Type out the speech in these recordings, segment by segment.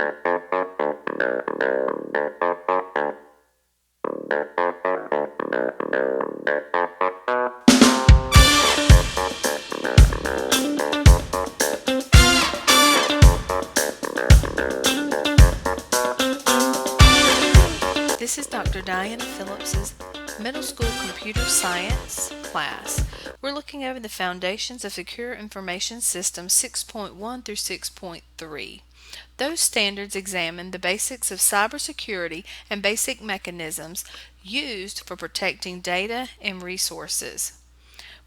This is Dr. Diana Phillips's Middle School Computer Science class. We're looking over the Foundations of Secure Information Systems 6.1 through 6.3. Those standards examine the basics of cybersecurity and basic mechanisms used for protecting data and resources.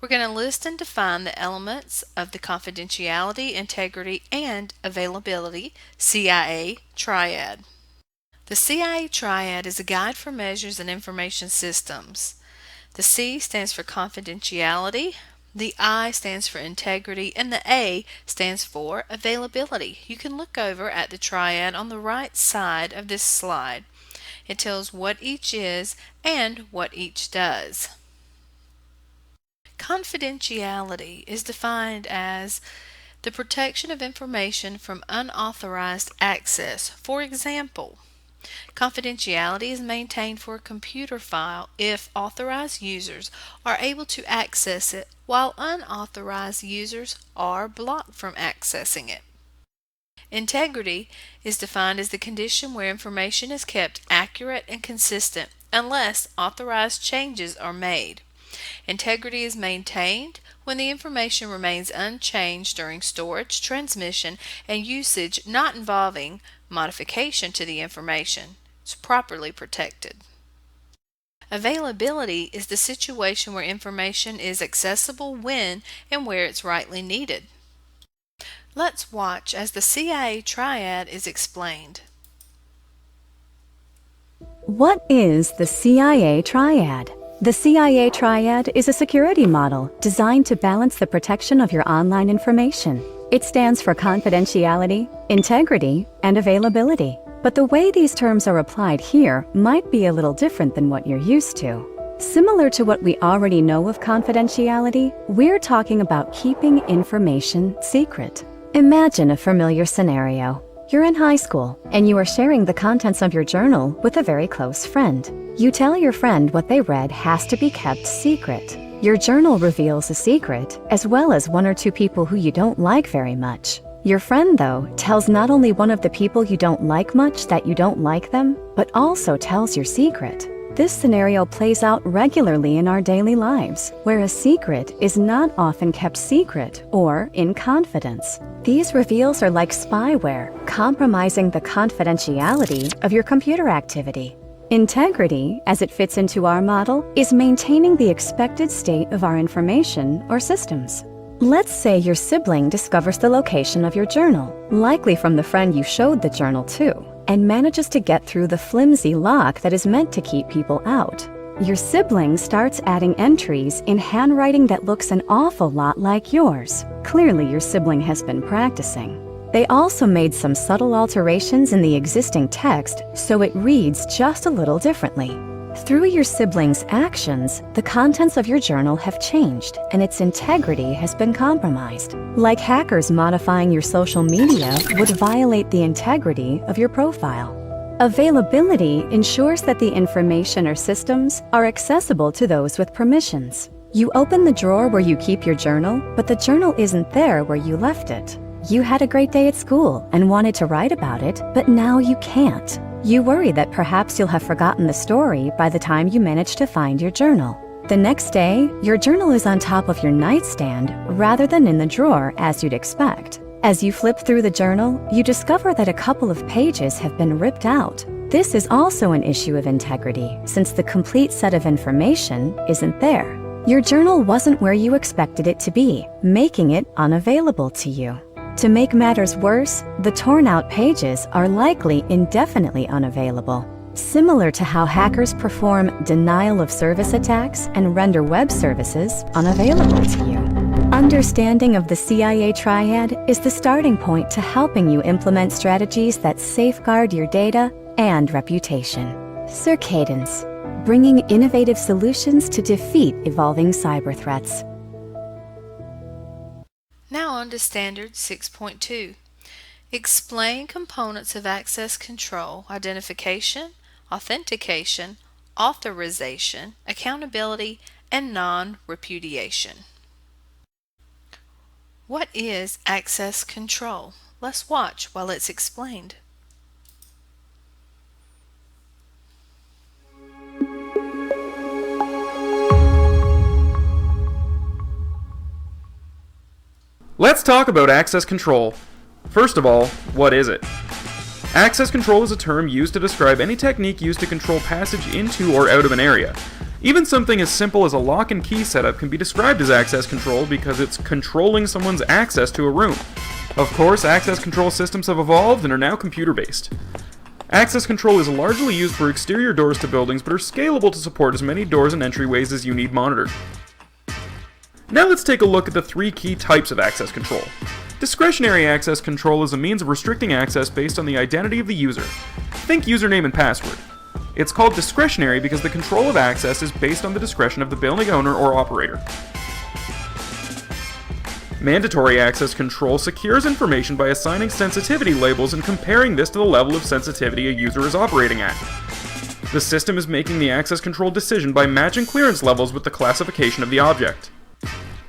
We're going to list and define the elements of the confidentiality, integrity, and availability CIA triad. The CIA triad is a guide for measures and information systems. The C stands for confidentiality, the I stands for integrity, and the A stands for availability. You can look over at the triad on the right side of this slide. It tells what each is and what each does. Confidentiality is defined as the protection of information from unauthorized access. For example, confidentiality is maintained for a computer file if authorized users are able to access it, while unauthorized users are blocked from accessing it. Integrity is defined as the condition where information is kept accurate and consistent unless authorized changes are made. Integrity is maintained when the information remains unchanged during storage, transmission, and usage not involving modification to the information. It's properly protected. Availability is the situation where information is accessible when and where it's rightly needed. Let's watch as the CIA triad is explained. What is the CIA triad? The CIA triad is a security model designed to balance the protection of your online information. It stands for confidentiality, integrity, and availability. But the way these terms are applied here might be a little different than what you're used to. Similar to what we already know of confidentiality, we're talking about keeping information secret. Imagine a familiar scenario. You're in high school, and you are sharing the contents of your journal with a very close friend. You tell your friend what they read has to be kept secret. Your journal reveals a secret, as well as one or two people who you don't like very much. Your friend, though, tells not only one of the people you don't like much that you don't like them, but also tells your secret. This scenario plays out regularly in our daily lives, where a secret is not often kept secret or in confidence. These reveals are like spyware, compromising the confidentiality of your computer activity. Integrity, as it fits into our model, is maintaining the expected state of our information or systems. Let's say your sibling discovers the location of your journal, likely from the friend you showed the journal to, and manages to get through the flimsy lock that is meant to keep people out. Your sibling starts adding entries in handwriting that looks an awful lot like yours. Clearly, your sibling has been practicing. They also made some subtle alterations in the existing text so it reads just a little differently. Through your sibling's actions, the contents of your journal have changed and its integrity has been compromised. Like hackers modifying your social media would violate the integrity of your profile. Availability ensures that the information or systems are accessible to those with permissions. You open the drawer where you keep your journal, but the journal isn't there where you left it. You had a great day at school and wanted to write about it, but now you can't. You worry that perhaps you'll have forgotten the story by the time you manage to find your journal. The next day, your journal is on top of your nightstand rather than in the drawer as you'd expect. As you flip through the journal, you discover that a couple of pages have been ripped out. This is also an issue of integrity, since the complete set of information isn't there. Your journal wasn't where you expected it to be, making it unavailable to you. To make matters worse, the torn-out pages are likely indefinitely unavailable. Similar to how hackers perform denial-of-service attacks and render web services unavailable to you. Understanding of the CIA triad is the starting point to helping you implement strategies that safeguard your data and reputation. Circadence, bringing innovative solutions to defeat evolving cyber threats. Now on to Standard 6.2. Explain components of access control: identification, authentication, authorization, accountability, and non-repudiation. What is access control? Let's watch while it's explained. Let's talk about access control. First of all, what is it? Access control is a term used to describe any technique used to control passage into or out of an area. Even something as simple as a lock and key setup can be described as access control because it's controlling someone's access to a room. Of course, access control systems have evolved and are now computer-based. Access control is largely used for exterior doors to buildings but are scalable to support as many doors and entryways as you need monitored. Now let's take a look at the three key types of access control. Discretionary access control is a means of restricting access based on the identity of the user. Think username and password. It's called discretionary because the control of access is based on the discretion of the building owner or operator. Mandatory access control secures information by assigning sensitivity labels and comparing this to the level of sensitivity a user is operating at. The system is making the access control decision by matching clearance levels with the classification of the object.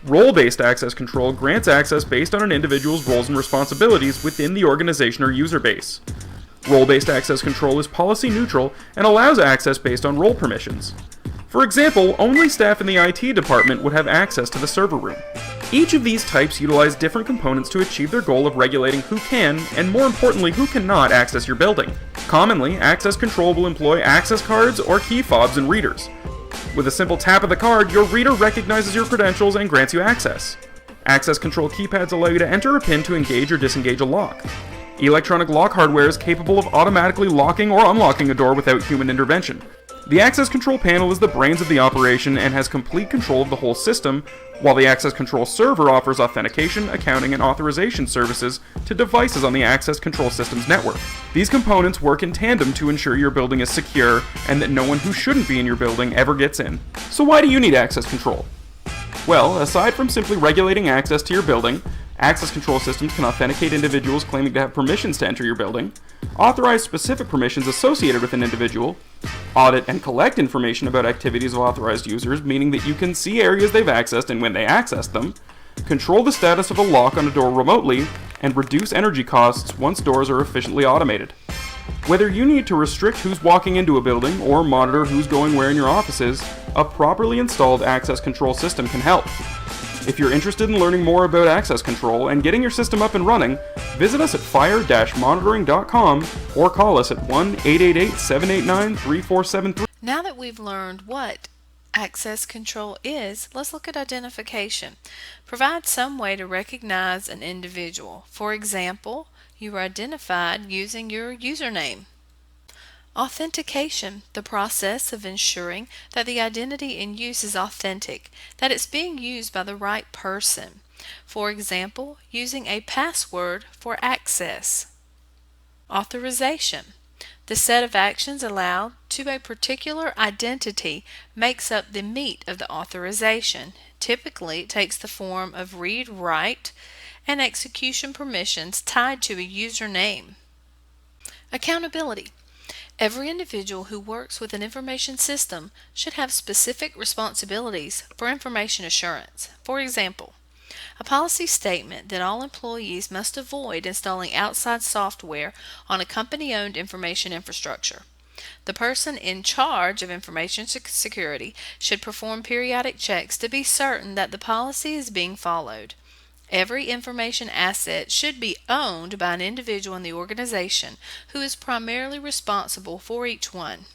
Role-based access control grants access based on an individual's roles and responsibilities within the organization or user base. Role-based access control is policy neutral and allows access based on role permissions. For example, only staff in the IT department would have access to the server room. Each of these types utilize different components to achieve their goal of regulating who can, and more importantly, who cannot access your building. Commonly, access control will employ access cards or key fobs and readers. With a simple tap of the card, your reader recognizes your credentials and grants you access. Access control keypads allow you to enter a PIN to engage or disengage a lock. Electronic lock hardware is capable of automatically locking or unlocking a door without human intervention. The access control panel is the brains of the operation and has complete control of the whole system, while the access control server offers authentication, accounting, and authorization services to devices on the access control system's network. These components work in tandem to ensure your building is secure and that no one who shouldn't be in your building ever gets in. So why do you need access control? Well, aside from simply regulating access to your building, access control systems can authenticate individuals claiming to have permissions to enter your building, authorize specific permissions associated with an individual, audit and collect information about activities of authorized users, meaning that you can see areas they've accessed and when they accessed them, control the status of a lock on a door remotely, and reduce energy costs once doors are efficiently automated. Whether you need to restrict who's walking into a building or monitor who's going where in your offices, a properly installed access control system can help. If you're interested in learning more about access control and getting your system up and running, visit us at fire-monitoring.com or call us at 1-888-789-3473. Now that we've learned what access control is, let's look at identification. Provide some way to recognize an individual. For example, you are identified using your username. Authentication, the process of ensuring that the identity in use is authentic, that it's being used by the right person. For example, using a password for access. Authorization, the set of actions allowed to a particular identity makes up the meat of the authorization. Typically, it takes the form of read, write, and execution permissions tied to a username. Accountability. Every individual who works with an information system should have specific responsibilities for information assurance. For example, a policy statement that all employees must avoid installing outside software on a company-owned information infrastructure. The person in charge of information security should perform periodic checks to be certain that the policy is being followed. Every information asset should be owned by an individual in the organization who is primarily responsible for each one.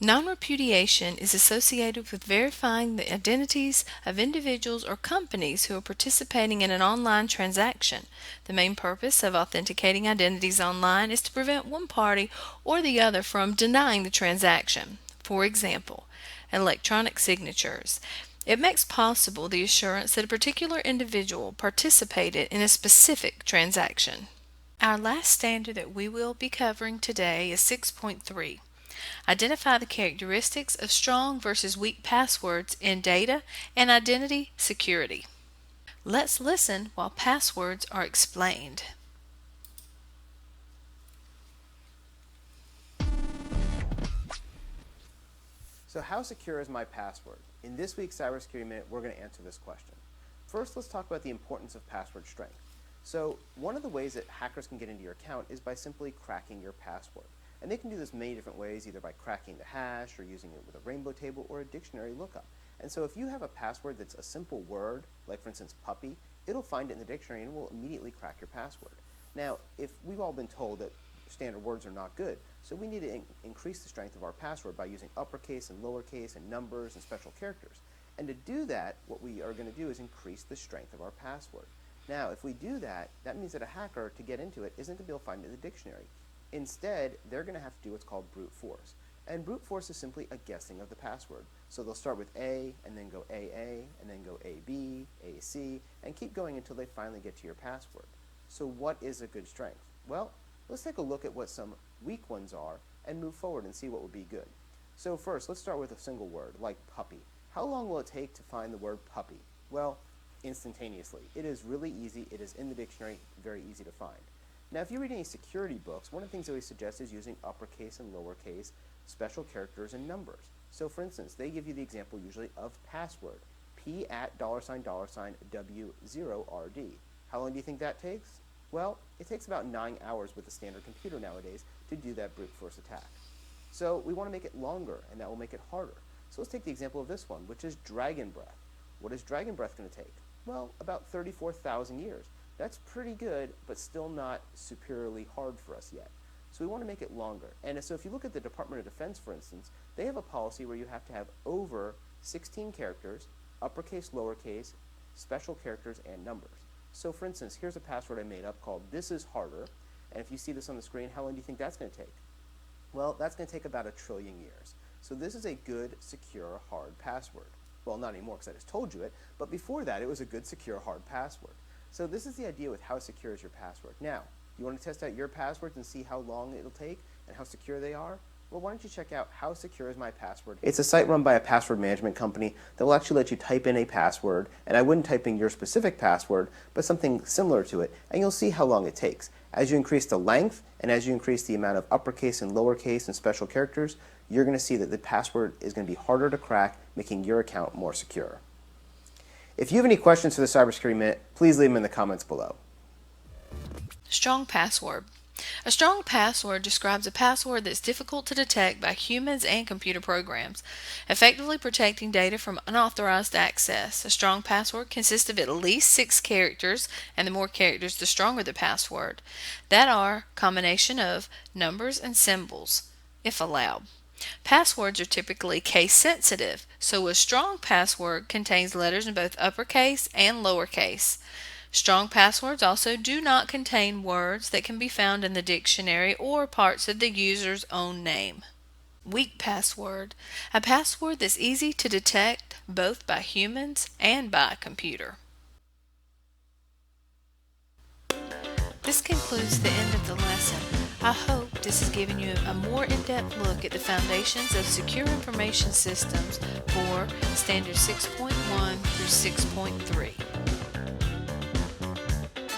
Non-repudiation is associated with verifying the identities of individuals or companies who are participating in an online transaction. The main purpose of authenticating identities online is to prevent one party or the other from denying the transaction. For example, electronic signatures. It makes possible the assurance that a particular individual participated in a specific transaction. Our last standard that we will be covering today is 6.3. Identify the characteristics of strong versus weak passwords in data and identity security. Let's listen while passwords are explained. So how secure is my password? In this week's Cybersecurity Minute, we're going to answer this question. First, let's talk about the importance of password strength. So one of the ways that hackers can get into your account is by simply cracking your password. And they can do this many different ways, either by cracking the hash or using it with a rainbow table or a dictionary lookup. And so if you have a password that's a simple word, like for instance puppy, it'll find it in the dictionary and will immediately crack your password. Now, if we've all been told that standard words are not good, so we need to increase the strength of our password by using uppercase and lowercase and numbers and special characters. And to do that, what we are going to do is increase the strength of our password. Now, if we do that, that means that a hacker, to get into it, isn't going to be able to find it in the dictionary. Instead, they're going to have to do what's called brute force. And brute force is simply a guessing of the password. So they'll start with A, and then go AA, and then go AB, AC, and keep going until they finally get to your password. So what is a good strength? Well, let's take a look at what some weak ones are and move forward and see what would be good. So first, let's start with a single word, like puppy. How long will it take to find the word puppy? Well, instantaneously. It is really easy. It is in the dictionary, very easy to find. Now, if you read any security books, one of the things they always suggest is using uppercase and lowercase, special characters, and numbers. So for instance, they give you the example usually of password, P at $W0RD. How long do you think that takes? Well, it takes about 9 hours with a standard computer nowadays to do that brute force attack. So we want to make it longer, and that will make it harder. So let's take the example of this one, which is dragon breath. What is dragon breath going to take? Well, about 34,000 years. That's pretty good, but still not superiorly hard for us yet. So we want to make it longer. And so if you look at the Department of Defense, for instance, they have a policy where you have to have over 16 characters, uppercase, lowercase, special characters, and numbers. So for instance, here's a password I made up called "This is harder." And if you see this on the screen, how long do you think that's going to take? Well, that's going to take about 1 trillion years. So this is a good, secure, hard password. Well, not anymore because I just told you it, but before that it was a good, secure, hard password. So this is the idea with how secure is your password. Now, you want to test out your passwords and see how long it'll take and how secure they are? Well, why don't you check out How Secure Is My Password? It's a site run by a password management company that will actually let you type in a password, and I wouldn't type in your specific password, but something similar to it, and you'll see how long it takes. As you increase the length, and as you increase the amount of uppercase and lowercase and special characters, you're going to see that the password is going to be harder to crack, making your account more secure. If you have any questions for the Cybersecurity Minute, please leave them in the comments below. Strong password. A strong password describes a password that's difficult to detect by humans and computer programs, effectively protecting data from unauthorized access. A strong password consists of at least 6 characters, and the more characters, the stronger the password. That are combination of numbers and symbols, if allowed. Passwords are typically case sensitive, so a strong password contains letters in both uppercase and lowercase. Strong passwords also do not contain words that can be found in the dictionary or parts of the user's own name. Weak password. A password that's easy to detect both by humans and by a computer. This concludes the end of the lesson. I hope this has given you a more in-depth look at the foundations of secure information systems for Standard 6.1 through 6.3.